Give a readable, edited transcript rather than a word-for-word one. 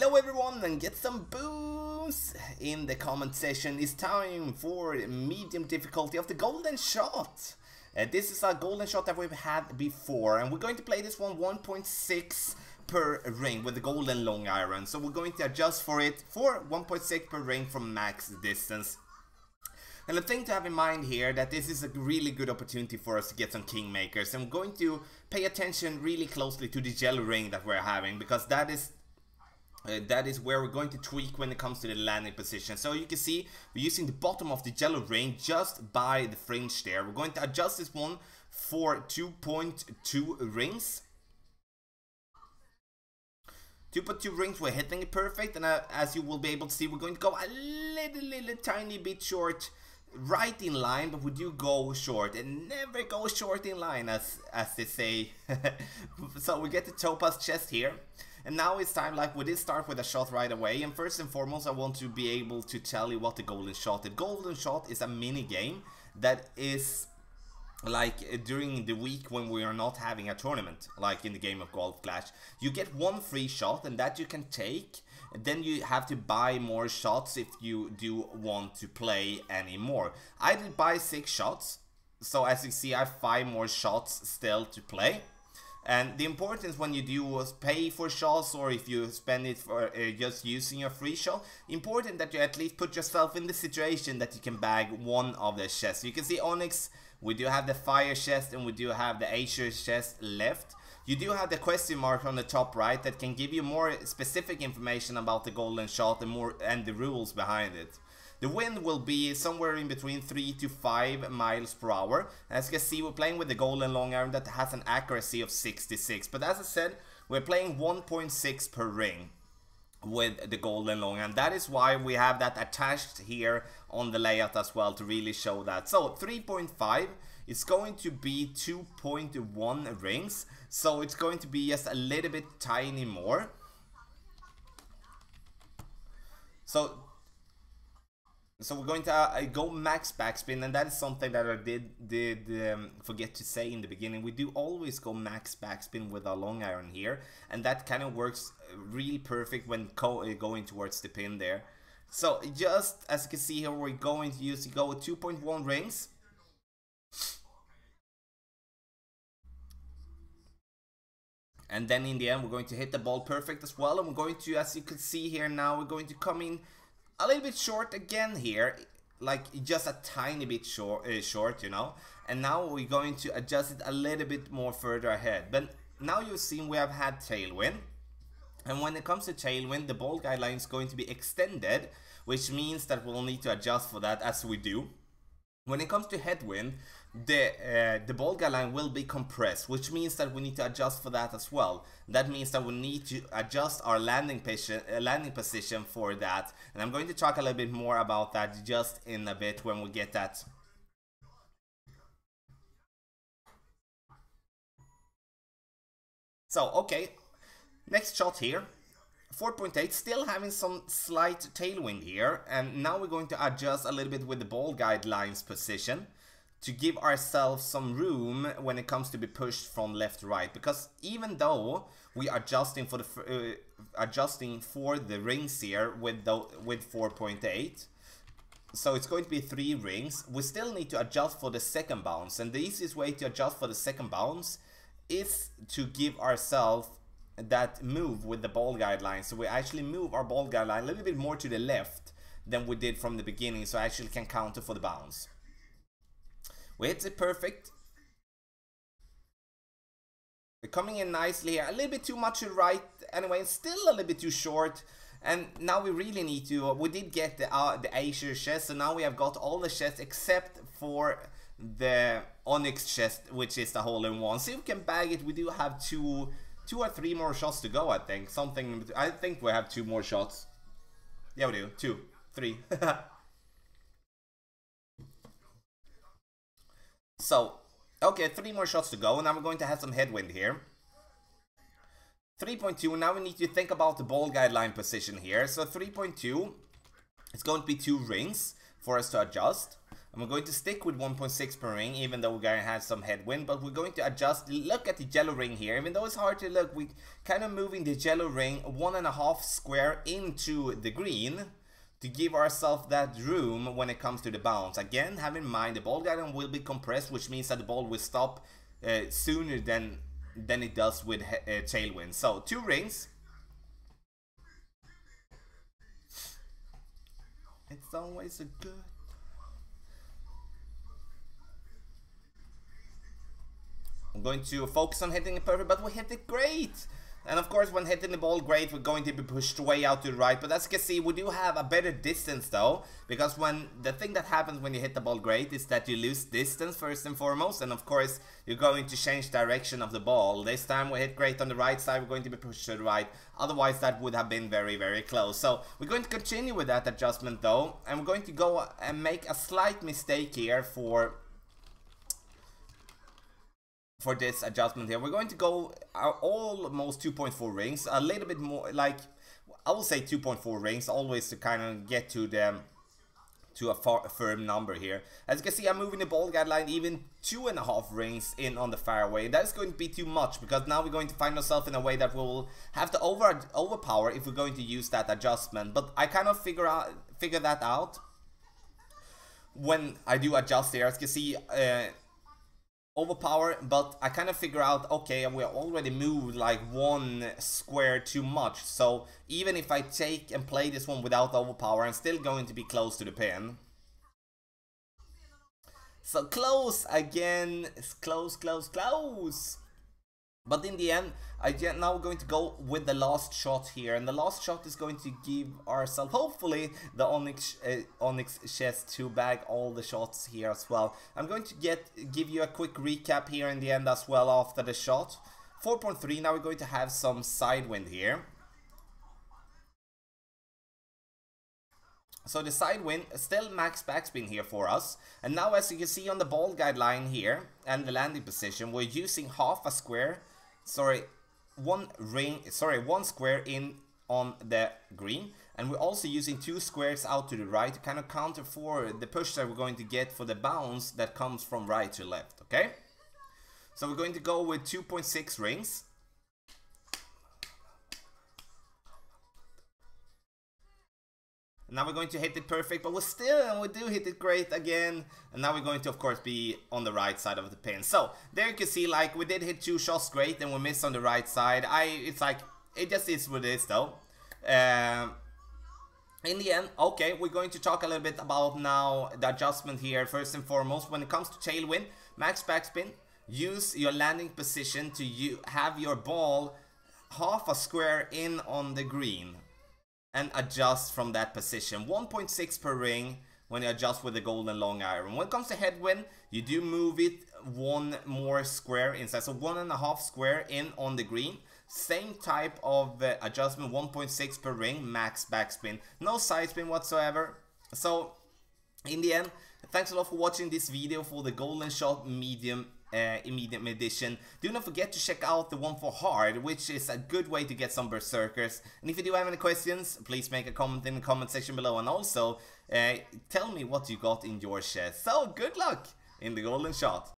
Hello everyone, and get some booms in the comment section. It's time for medium difficulty of the golden shot. This is a golden shot that we've had before, and we're going to play this one 1.6 per ring with the golden long iron. So we're going to adjust for it for 1.6 per ring from max distance. And the thing to have in mind here that this is a really good opportunity for us to get some kingmakers, and we're going to pay attention really closely to the yellow ring that we're having, because that is where we're going to tweak when it comes to the landing position. So you can see we're using the bottom of the yellow ring just by the fringe there. We're going to adjust this one for 2.2 rings. 2.2 rings, we're hitting it perfect, and as you will be able to see, we're going to go a little tiny bit short right in line, but we do go short and never go short in line, as they say. So we get the topaz chest here, and now it's time, like we did start with a shot right away. And first and foremost, I want to be able to tell you what the golden shot is. The golden shot is a mini game that is like during the week when we are not having a tournament, like in the game of Golf Clash. You get one free shot, and that you can take. Then you have to buy more shots if you do want to play any more. I did buy 6 shots, so as you see I have 5 more shots still to play. And the importance when you do pay for shots, or if you spend it for just using your free shot, important that you at least put yourself in the situation that you can bag one of the chests. You can see Onyx, we do have the fire chest, and we do have the Azure chest left. You do have the question mark on the top right that can give you more specific information about the golden shot and the rules behind it. The wind will be somewhere in between 3 to 5 miles per hour. As you can see, we're playing with the golden long iron that has an accuracy of 66. But as I said, we're playing 1.6 per ring with the golden long iron. That is why we have that attached here on the layout as well, to really show that. So 3.5 is going to be 2.1 rings. So it's going to be just a little bit tiny more. So we're going to go max backspin, and that is something that I did forget to say in the beginning. We do always go max backspin with our long iron here, and that kind of works really perfect when going towards the pin there. So just as you can see here, we're going to go with 2.1 rings. And then in the end, we're going to hit the ball perfect as well. And we're going to, as you can see here now, we're going to come in a little bit short again here, like just a tiny bit short, you know. And now we're going to adjust it a little bit more further ahead. But now you've seen we have had tailwind, and when it comes to tailwind, the ball guideline is going to be extended, which means that we'll need to adjust for that as we do. When it comes to headwind, the ball guideline will be compressed, which means that we need to adjust for that as well. That means that we need to adjust our landing position for that, and I'm going to talk a little bit more about that just in a bit when we get that. So okay, next shot here, 4.8, still having some slight tailwind here, and now we're going to adjust a little bit with the ball guidelines position to give ourselves some room when it comes to be pushed from left to right, because even though we are adjusting for the rings here with 4.8, so it's going to be 3 rings, we still need to adjust for the second bounce, and the easiest way to adjust for the second bounce is to give ourselves that move with the ball guideline. So we actually move our ball guideline a little bit more to the left than we did from the beginning, so I actually can counter for the bounce. We hit it perfect. We're coming in nicely here, a little bit too much to the right anyway, still a little bit too short. And now we really need to, we did get the Azure chest, so now we have got all the chests except for the Onyx chest, which is the hole-in-one. So if we can bag it, we do have 2 or 3 more shots to go, I think. I think we have 2 more shots. Yeah, we do. 2, 3. So, okay, 3 more shots to go. Now we're going to have some headwind here. 3.2, now we need to think about the ball guideline position here. So 3.2, it's going to be 2 rings for us to adjust. And we're going to stick with 1.6 per ring, even though we're going to have some headwind. But we're going to adjust. Look at the yellow ring here. Even though it's hard to look, we kind of moving the yellow ring 1.5 square into the green to give ourselves that room when it comes to the bounce. Again, have in mind the ball guideline will be compressed, which means that the ball will stop sooner than it does with tailwind. So 2 rings. It's always a good. I'm going to focus on hitting it perfect, but we hit it great. And of course, when hitting the ball great, we're going to be pushed way out to the right. But as you can see, we do have a better distance though, because when the thing that happens when you hit the ball great is that you lose distance first and foremost, and of course, you're going to change direction of the ball. This time we hit great on the right side, we're going to be pushed to the right. Otherwise, that would have been very, very close. So we're going to continue with that adjustment though, and we're going to go and make a slight mistake here for this adjustment here. We're going to go almost 2.4 rings, a little bit more, like I will say 2.4 rings, always to kind of get to the a firm number here. As you can see, I'm moving the ball guideline even 2.5 rings in on the fairway. That's going to be too much, because now we're going to find ourselves in a way that we'll have to overpower if we're going to use that adjustment. But I kind of figure that out when I do adjust here. As you can see, overpower, but I kind of figure out, okay, we already moved like 1 square too much, so even if I take and play this one without overpower, I'm still going to be close to the pin. So close again, it's close. But in the end, now we're going to go with the last shot here, and the last shot is going to give ourselves, hopefully, the Onyx chest to bag all the shots here as well. I'm going to give you a quick recap here in the end as well after the shot. 4.3, now we're going to have some sidewind here. So the sidewind, still max backspin here for us. And now as you can see on the ball guideline here and the landing position, we're using half a square, one square in on the green. And we're also using 2 squares out to the right to kind of counter for the push that we're going to get for the bounce that comes from right to left, okay? So we're going to go with 2.6 rings. Now we're going to hit it perfect, but we do hit it great again. And now we're going to, of course, be on the right side of the pin. So there you can see, like, we did hit 2 shots great and we missed on the right side. It's like, it just is what it is though. In the end, okay, we're going to talk a little bit about now the adjustment here. First and foremost, when it comes to tailwind, max backspin, use your landing position to have your ball half a square in on the green. And adjust from that position. 1.6 per ring when you adjust with the golden long iron. When it comes to headwind, you do move it 1 more square inside. So 1.5 square in on the green. Same type of adjustment, 1.6 per ring, max backspin. No side spin whatsoever. So in the end, thanks a lot for watching this video for the golden shot medium edition. Do not forget to check out the one for hard, which is a good way to get some berserkers. And if you do have any questions, please make a comment in the comment section below, and also tell me what you got in your chest. So good luck in the golden shot.